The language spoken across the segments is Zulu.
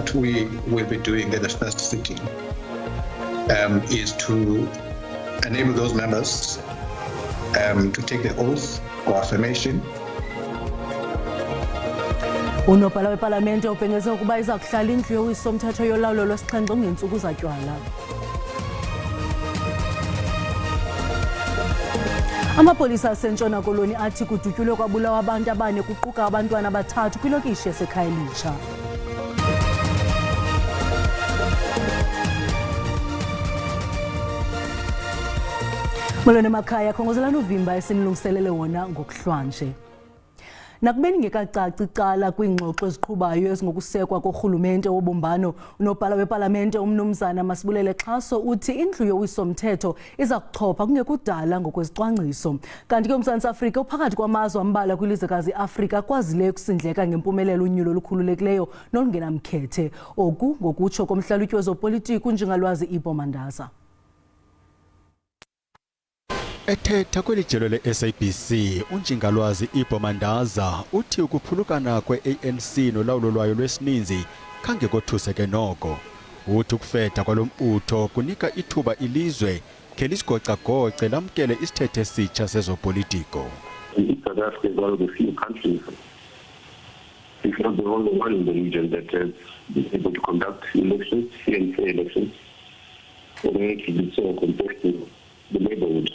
that we will be doing at the first sitting is to enable those members to take the oath or affirmation. Unobhala wepalamente ubhengeze ukuba iza kuhlala indlu yowiso-mthetho yolawulo lwesixhenxe ngeentsuku zatywala. Amapolisa asentshona koloni athi kudutyulwe kwabulawa abantu abane kuquka abantwana abathathu kwilokishi yaseKhayelitsha. Molweni emakhaya, khongozelani uvimba esinilungiselele wona ngokuhlwanje. Nakubeni ngekacaci icala kwiingxoxo eziqhubayo ezingokusekwa korhulumente wobumbano, unobhala wepalamente umnumzana Masibulele Xhaso uthi indlu yowiso-mthetho iza kuchopha kungekudala ngokwezicwangciso. Kanti ke uMzantsi Afrika uphakathi kwamazwe ambalwa kwilizwekazi Afrika kwazileyo kusindleka ngempumelelo unyulo olukhululekileyo nolungenamkhethe. Oku ngokutsho komhlalutyi wezopolitiko uNjingalwazi Ibo Mandaza. Ethetha kwelijelo le-SABC, uNjingalwazi Ibo Mandaza uthi ukuphulukana kwe-ANC nolawulo lwayo lwesininzi khange kothuseke noko. Uthi ukufeta kwalo mbutho kunika ithuba ilizwe khe lisigoca-goce lamkele isithethe esitsha sezopolitiko. South Africa is one of the few countries, if not the only one in the region, that has been able to conduct elections, free and fair elections, for the actually so competitive the neighborhood.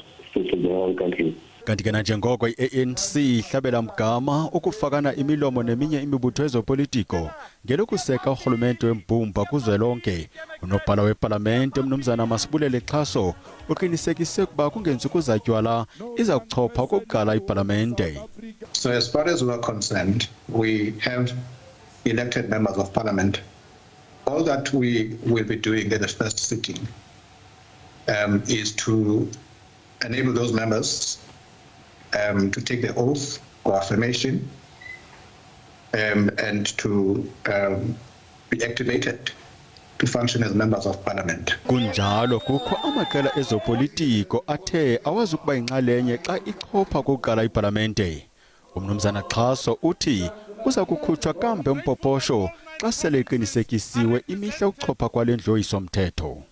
Kanti ke nanjengoko i-ANC ihlabela mgama ukufakana imilomo neminye imibutho yezopolitiko ngelokuseka urhulumente wembumba kuzwelonke, unobhala wepalamente umnumzana Masibulele Xhaso uqinisekise ukuba kungeentsuku zatywala iza kuchopha okokuqala ipalamente. So as far as we're concerned, we have elected members of parliament. All that we will be doing at the first sitting is to enable those members to take the oath or affirmation and to be activated to function as members of parliament. Kunjalo kukho amaqela ezopolitiko athe awazi ukuba inxalenye xa ichopha kokuqala ipalamente. Umnumzana Xhaso uthi uza kukhutshwa kambe umpoposho xa sele iqinisekisiwe imihla ukuchopha kwale ndlu yowiso-mthetho.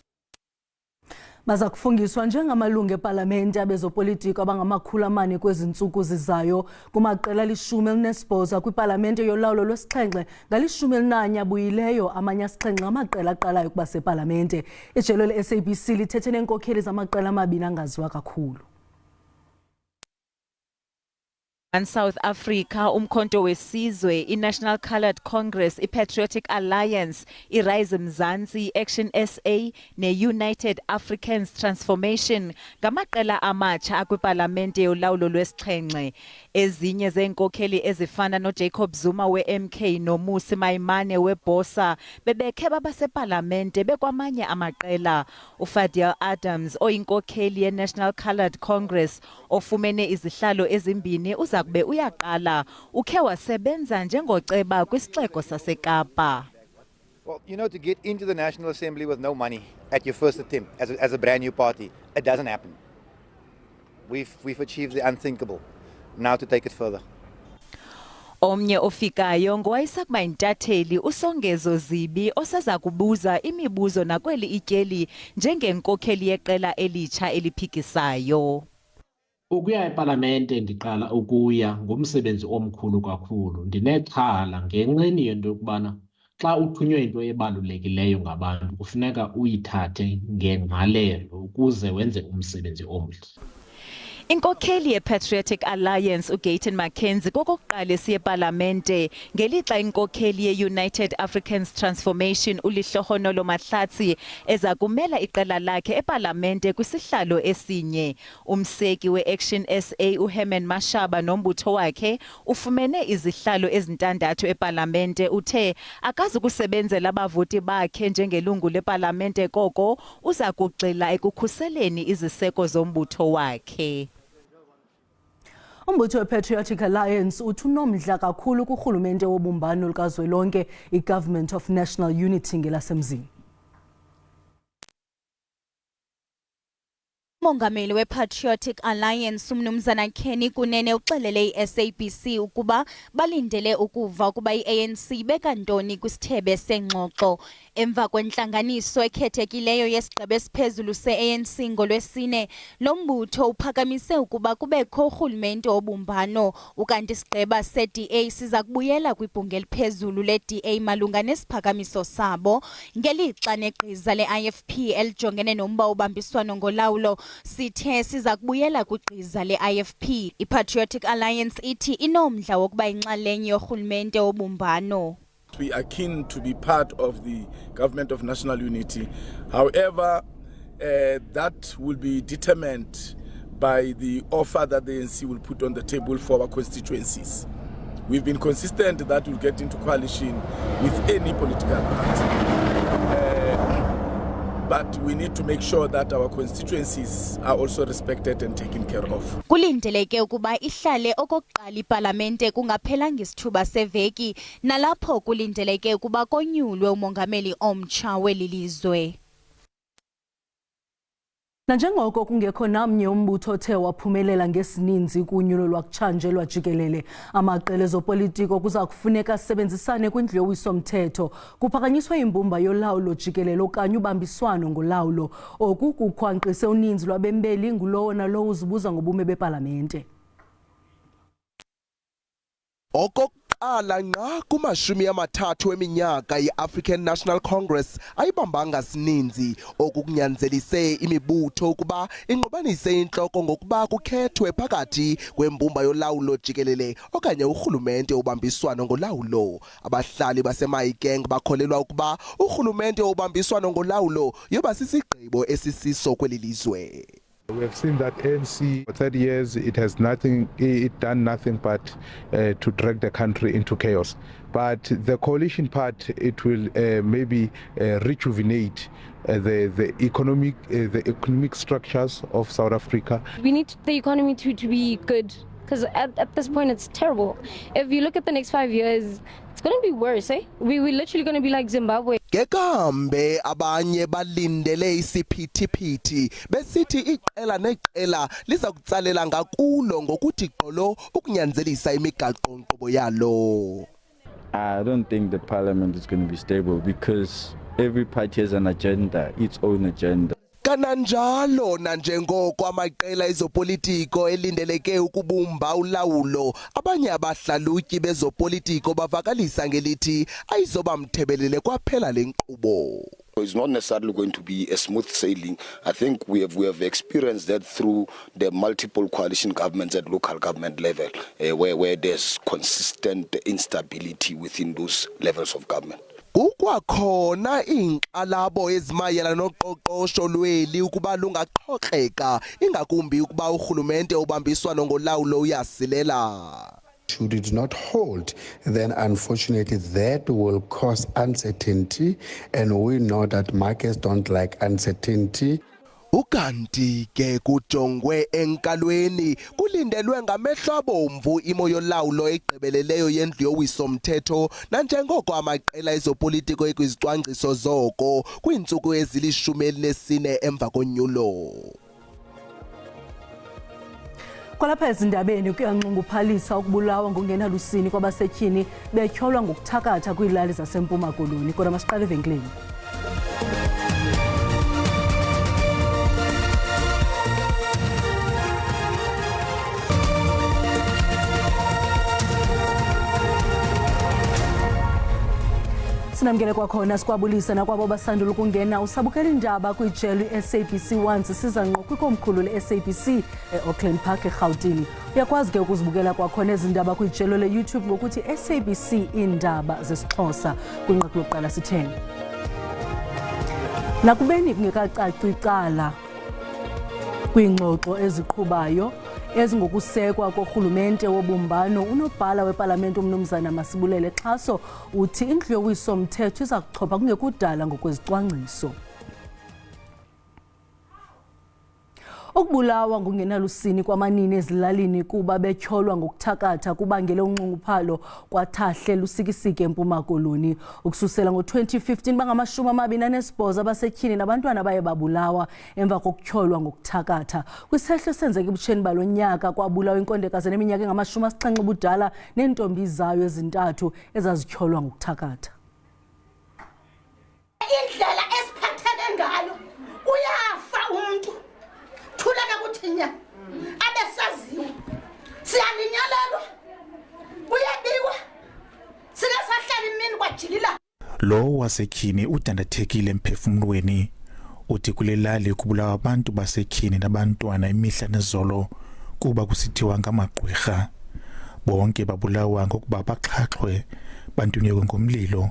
Baza kufungiswa njengamalungu epalamente abezopolitiko abangamakhulu kwezi ntsuku zizayo kumaqela ali-18 kwipalamente yolawulo lwesixhenxe ngali-11 abuyileyo amanye asixhenxe amaqela aqalayo ukuba sepalamente. Ijelo le-SABC lithethe neenkokheli zamaqela amabini angaziwa kakhulu. South Africa, umkhonto wesizwe, i-National Coloured Congress, i-Patriotic Alliance, i-Rise Mzansi, Action SA, ne-United Africans Transformation ngamaqela amatsha akwipalamente yolawulo lwesixhenxe. Ezinye zeenkokheli ezifana noJacob Zuma we-MK noMmusi Maimane weBosa bebekhe babasepalamente bekwamanye amaqela. uFadil Adams oyinkokheli ye-National Coloured Congress ofumene izihlalo ezimbini kube uyaqala ukhe wasebenza njengoceba kwisixeko saseKapa. Well, you know, to get into the National Assembly with no money at your first attempt as a brand new party, it doesn't happen. We've achieved the unthinkable. Now to take it further. Omnye ofikayo ngowayesakuba yintatheli uSongezo Zibi oseza kubuza imibuzo nakweli ityeli njengenkokheli yeqela elitsha eliphikisayo. Ukuya epalamente ndiqala ukuya ngumsebenzi omkhulu kakhulu. Ndinexhala ngenxeni yento yokubana xa uthunywe into ebalulekileyo ngabantu kufuneka uyithathe ngengqalelo ukuze wenze umsebenzi omhle. Inkokheli ye-Patriotic Alliance uGayton McKenzie kokokuqala esiyepalamente ngelixa inkokheli ye-United Africans Transformation uLihlohonolo Mahlatsi eza kumela iqela lakhe epalamente kwisihlalo esinye. Umseki we-Action SA uHerman Mashaba nombutho wakhe ufumene izihlalo ezintandathu epalamente uthe akazukusebenzela abavoti bakhe njengelungu lepalamente koko uza kugxila ekukhuseleni iziseko zombutho wakhe. Umbutho we-Patriotic Alliance uthi unomdla kakhulu kurhulumente wobumbano lukazwelonke i-Government of National Unity ngelasemzini. Mongameli we-Patriotic Alliance uMnumzana Kenny Kunene uxelele i-SABC ukuba balindele ukuva ukuba i-ANC ibeka ntoni kwisithebe sengxoxo emva kwentlanganiso ekhethekileyo yesigqeba esiphezulu se-ANC ngolwesine. Lo mbutho uphakamise ukuba kubekho urhulumente obumbano ukanti isigqeba se-DA siza kubuyela kwibhunga eliphezulu le-DA malunga nesiphakamiso sabo ngelixa negqiza le-IFP elijongene nomba ubambiswano ngolawulo sithe siza kubuyela kwigqiza le-IFP. I-Patriotic Alliance ithi inomdla wokuba inxalenye yorhulumente obumbano. We are keen to be part of the Government of National Unity. However, that will be determined by the offer that the ANC will put on the table for our constituencies. We've been consistent that we'll get into coalition with any political party. But we need to make sure that our constituencies are also respected and taken care of. Kulindeleke ukuba ihlale okokuqala iParlamente kungaphelanga isithuba seveki nalapho kulindeleke ukuba konyulwe umongameli omtsha weli lizwe. Nanjengoko kungekho namnye umbutho othe waphumelela ngesininzi kunyulo lwakutshanje lwajikelele amaqela ezopolitiko kuza kufuneka asebenzisane kwindlu yowiso-mthetho kuphakanyiswe imbumba yolawulo jikelele okanye ubambiswano ngolawulo. Oku kukhwankqise uninzi lwabembeli ngulowo nalowo uzibuza ngobume bepalamente. Okokuqala nqa kumashumi amathathu eminyaka i-African National Congress ayibambanga sininzi okukunyanzelise imibutho ukuba ingqubanise intloko ngokuba kukhethwe phakathi kwembumba yolawulo jikelele okanye urhulumente obambiswano ngolawulo. Abahlali baseMahikeng bakholelwa ukuba urhulumente obambiswano ngolawulo yoba sisigqibo esisiso kweli lizwe. We have seen that ANC for 30 years it done nothing but to drag the country into chaos. But the coalition part, it will maybe rejuvenate the economic structures of South Africa. We need the economy to be good, because at this point it's terrible. If you look at the next 5 years, it's going to be worse, eh? We're literally going to be like Zimbabwe. Ngekambe abanye balindele isiphithiphithi besithi iqela neqela liza kutsalela ngakulo ngokuthi gqolo ukunyanzelisa imigaqo nkqubo yalo. I don't think the parliament is going to be stable because every party has an agenda, its own agenda. Kananjalo nanjengoko amaqela ezopolitiko elindeleke ukubumba ulawulo abanye abahlalutyi bezopolitiko bavakalisa ngelithi ayizoba mthebelele kwaphela lenkqubo. It's not necessarily going to be a smooth sailing. I think we have experienced that through the multiple coalition governments at local government level, where there's consistent instability within those levels of government. Kukwakhona inkxalabo ezimayela noqoqosho lweli ukuba lungaxhoxeka ingakumbi ukuba urhulumente obambiswano ngolawulo uyasilela. Should it not hold, then unfortunately that will cause uncertainty, and we know that markets don't like uncertainty. Ukanti ke kujongwe enkalweni kulindelwe ngamehlo abomvu imo yolawulo egqibeleleyo yendlu yowiso-mthetho nanjengoko amaqela ezopolitiko ekwizicwangciso zoko kwiintsuku ezili-14 emva konyulo. Kwalapha ezindabeni kuyanxunguphalisa ukubulawa ngokungenalusini kwabasetyhini betyholwa ngokuthakatha kwiilali zaseMpuma Koloni. Kodwa masiqale evenkileni. Sinamkele kwakhona sikwabulisa nakwabo basandula ukungena usabukela indaba kwijelo i-SABC 1 sisiza ngqo kwikomkhulu le-SABC e-Auckland Park eGauteng. Uyakwazi ke ukuzibukela kwakhona ezindaba kwijelo le-YouTube ngokuthi SABC Indaba zesiXhosa kwinqaku lokuqala sithenga. Nakubeni kungekacaci icala kwiingxoxo eziqhubayo ezingokusekwa korhulumente wobumbano, unobhala weParlamente uMnumzana Masibulele Xhaso uthi indlu yowiso-mthetho iza kuchopha kungekudala ngokwezicwangciso. Ukubulawa ngokungenalusini kwamanini ezilalini kuba betyholwa ngokuthakatha kubangele unxunguphalo kwathahle lusikisike eMpuma Koloni. Ukususela ngo-2015 bangama-28 abasetyhini nabantwana baye babulawa emva kokutyholwa ngokuthakatha. Kwisehlo senzeka ebutsheni balo nyaka kwabulawa inkondekazi eneminyaka engama-70 ubudala neentombi zayo ezintathu ezazityholwa ngokuthakatha. Indlela esiphatheke ngayo uyafa umuntu. Thuleka kuthinya abesaziwe siyalinyalelwa uyabiwa singasahlala imini kwajilila. Lo wasetyhini udandathekile emphefumulweni uthi kule lali kubulawa abantu basetyhini nabantwana imihla nezolo kuba kusithiwa ngamagqwirha. Bonke babulawa ngokuba baxhaxhwe bantunyekwe ngomlilo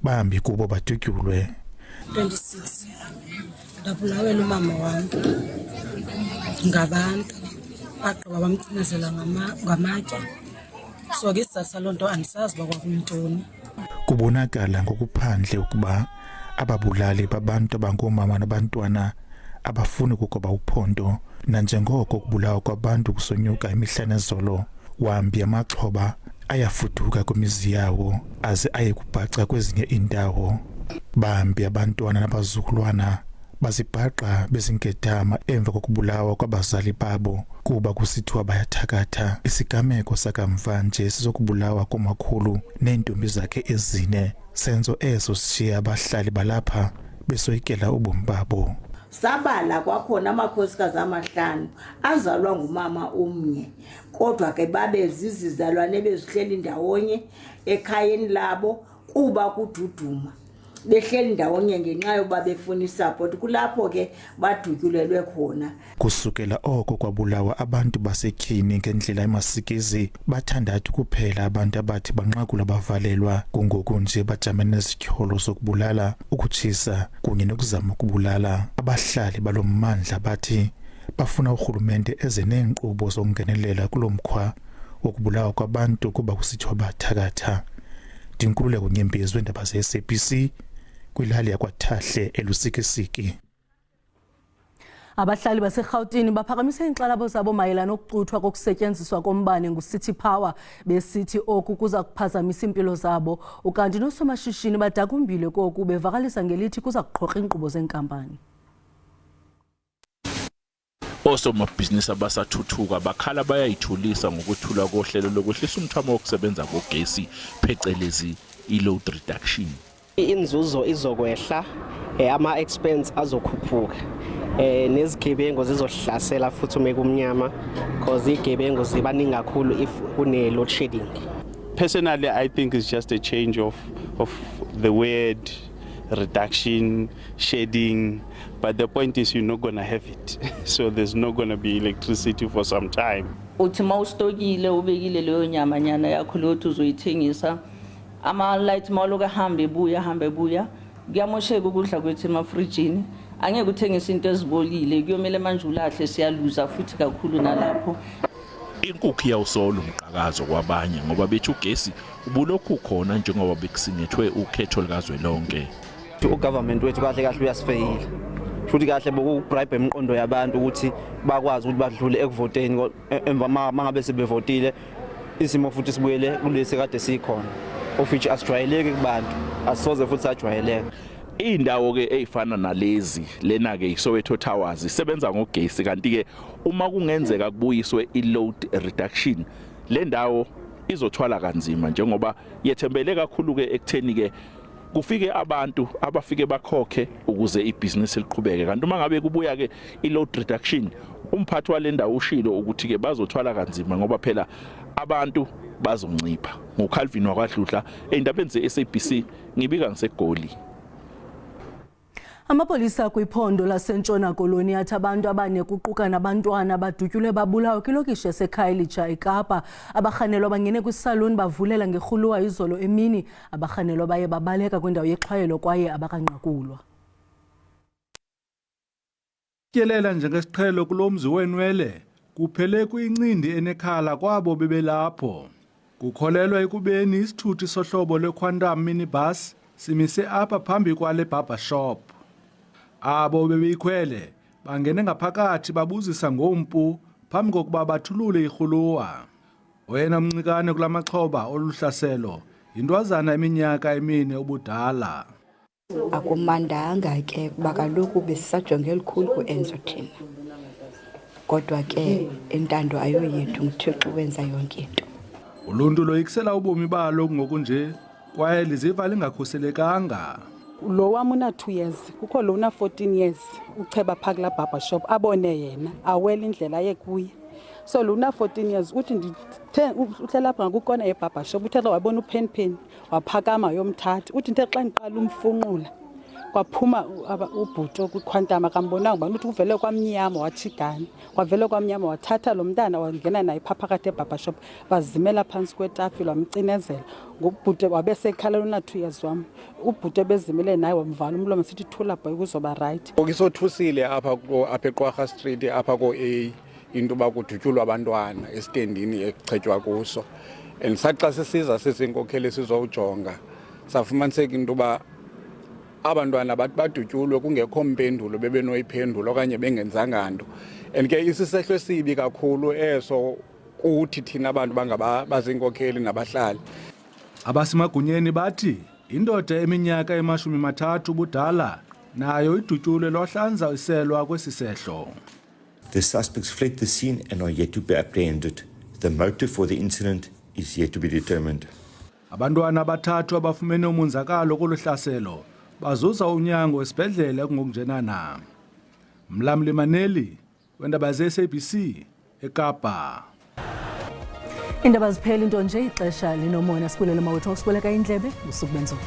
bahambi kubo badutyulwe. 26 ndabulawela umama wami ngabantu bagqiba bamcinezela ngamatye. So ke sasa lonto andisazi bakwakuyintoni. Kubonakala ngokuphandle ukuba ababulali babantu abangomama nabantwana abafuni kugoba uphondo nanjengoko kubulawa kwabantu kusonyuka imihla nezolo wahambi amaxhoba ayafuduka kwimizi yawo aze aye kubhaca kwezinye indawo. Bahambi abantwana nabazukulwana bazibhaqa bezingedama emva kokubulawa kwabazali babo kuba kusithiwa bayathakatha. Isigameko sakamva nje sizokubulawa komakhulu neentombi zakhe ezine senzo eso sishiya abahlali balapha besoyikela ubomi babo. Sabala kwakhona amakhosikazi amahlanu azalwa ngumama omnye kodwa ke babe zizizalwane bezihleli ndawonye ekhayeni labo kuba kududuma behleli ndawonye ngenxa yoba befuna isupport. Kulapho ke badutyulelwe khona. Kusukela oko kwabulawa abantu basetyhini ngendlela emasikizi bathandathu kuphela abantu abathi banqakula bavalelwa kungoku nje bajamene nezityholo zokubulala, ukutshisa kunye nokuzama ukubulala. Abahlali balommandla bathi bafuna urhulumente eze neenkqubo zokungenelela kulo mkhwa wokubulawa kwabantu kuba kusithiwa bathakatha. Dinkululeko Nyembezi weendaba ze-SABC kwilali yakwaThahle elusikisiki. Abahlali baseGauteng baphakamise inkxalabo zabo mayelana nokucuthwa kokusetyenziswa kombane nguCity Power besithi oku kuza kuphazamisa impilo zabo ukanti noosomashishini badakumbile koku bevakalisa ngelithi kuza kuqhoqa inkqubo zenkampani. Osomabhizinisi abasathuthuka bakhala bayayithulisa ngokuthula kohlelo lokwehlisa umthamo wokusebenza kogesi phecelezi i-load reduction. Inzuzo izokwehla, ama-expense azokhuphuka, nezigebengu zizohlasela futhi uma kumnyama because igebengu zibaningi kakhulu if kune-load shedding. Personally, I think it's just a change of the word reduction, shedding, but the point is you're not going to have it. So there's not going to be electricity for some time. Uthi mawustokile ubekile leyo nyama nyana yakho lothi uzoyithengisa ama light mawuloka hambe buya kuyamosheka ukudla kwethu emafrijini angeke uthengise into ezibolile kuyomela manje ulahle siyaluza futhi kakhulu nalapho. Inkukhu yawusola umqhakazo kwabanye ngoba bethi ugesi ubulokhu khona njengoba bekusingethwe ukhetho likazwelonke. Ugovernment wethu kahle uyasifeyila futhi kahle bokubribe emqondo yabantu ukuthi bakwazi ukuthi badlule ekuvoteni emva mangabe sebevotile isimo futhi sibuyele kulesi kade sikhona of which asijwayeleke kubantu asisoze futhi sajwayeleka. Indawo ke ezifana nalezi lena ke iSoweto Towers isebenza ngogesi kanti ke uma kungenzeka kubuyiswe i-load reduction le ndawo izothwala kanzima njengoba yethembele kakhulu ke ekutheni ke kufike abantu abafike bakhokhe ukuze ibhizinisi liqhubeke kanti uma ngabe kubuya ke i-load reduction umphathi wale ndawo ushilo ukuthi ke bazothwala kanzima ngoba phela abantu bazoncipha. NguCalvin wakwaDludla endabeni ze-SABC ngibika ngiseGoli. Amapolisa kwiphondo laseNtshona Koloni athi abantu abane kuquka nabantwana badutyulwe babulawa kwilokishi yaseKhayelitsha eKapa. Abarhanelwa bangene kwisaluni bavulela ngerhuluwa izolo emini. Abarhanelwa baye babaleka kwindawo yexhwayelo kwaye abakanqakulwa. Tyelela njengesiqhelo kulomzi wenwele kuphele kwincindi enekhala kwabo bebelapho. Kukholelwa ekubeni isithuthi sohlobo leQuantum minibus simise apha phambi kwale barber shop. Abo bebeyikhwele bangene ngaphakathi babuzisa ngompu phambi kokuba bathulule irhuluwa. Oyena mncikane kula maxhoba oluhlaselo yintwazana iminyaka emine ubudala. Akumandanga ke kuba kaloku besisajonge elikhulu ku-Enzo thina. Kodwa ke intando ayoyethu nguThixo wenza yonke into. Uluntu loyikisela ubomi balo ngokunje kwaye liziva lingakhuselekanga. Lo wam una 2 years, kukho lo una 14 years, ucheba phaa kulaa barber shop, abone yena, awela indlela yekuye. So lo una 14 years, uthi uhlela apha ngakukona yebarber shop, uthe xa wabona uPenpen, waphakama yomthatha. Uthi nte xa ndiqala umfunqula, kwaphuma ubhuto kwiquantum akambonanga uba uthi uvele kwamnyama wathigana. Kwavele kwamnyama wathatha lo mntana wangena naye phaa phakathi ebarber shop, bazimela phantsi kwetafile wamcinezela. Ngobhuti wabesekhala lona 2 years wam. Ubhuti ebezimele naye wamvala umlomo sithi thula boy kuzoba right. Okusothusile apha eQwarha Street apha ko-A into ba kudutyulwa abantwana estendini ekuchetywa kuso. And saxa sisiza sisinkokheli sizowujonga safumaniseka into ba abantwana badutyulwe kungekho mpendulo bebenoyiphendula okanye bengenzanga nto. And ke isisehlo esibi kakhulu eso kuthi thina abantu bazinkokheli nabahlali. Abasemagunyeni bathi indoda eminyaka ema-30 ubudala nayo idutyulwe lwahlanza iselwa kwesi sehlo. The suspects fled the scene and are yet to be apprehended. The motive for the incident is yet to be determined. Abantwana abathathu abafumene umonzakalo kolu hlaselo bazuza unyango esibhedlele kungokunjenana. Mlamli Maneli, wendaba ze-SABC, eKapa. Indaba ziphela into nje ixesha linomona sibulele mawethu okusibeleka indlebe usuku benzo.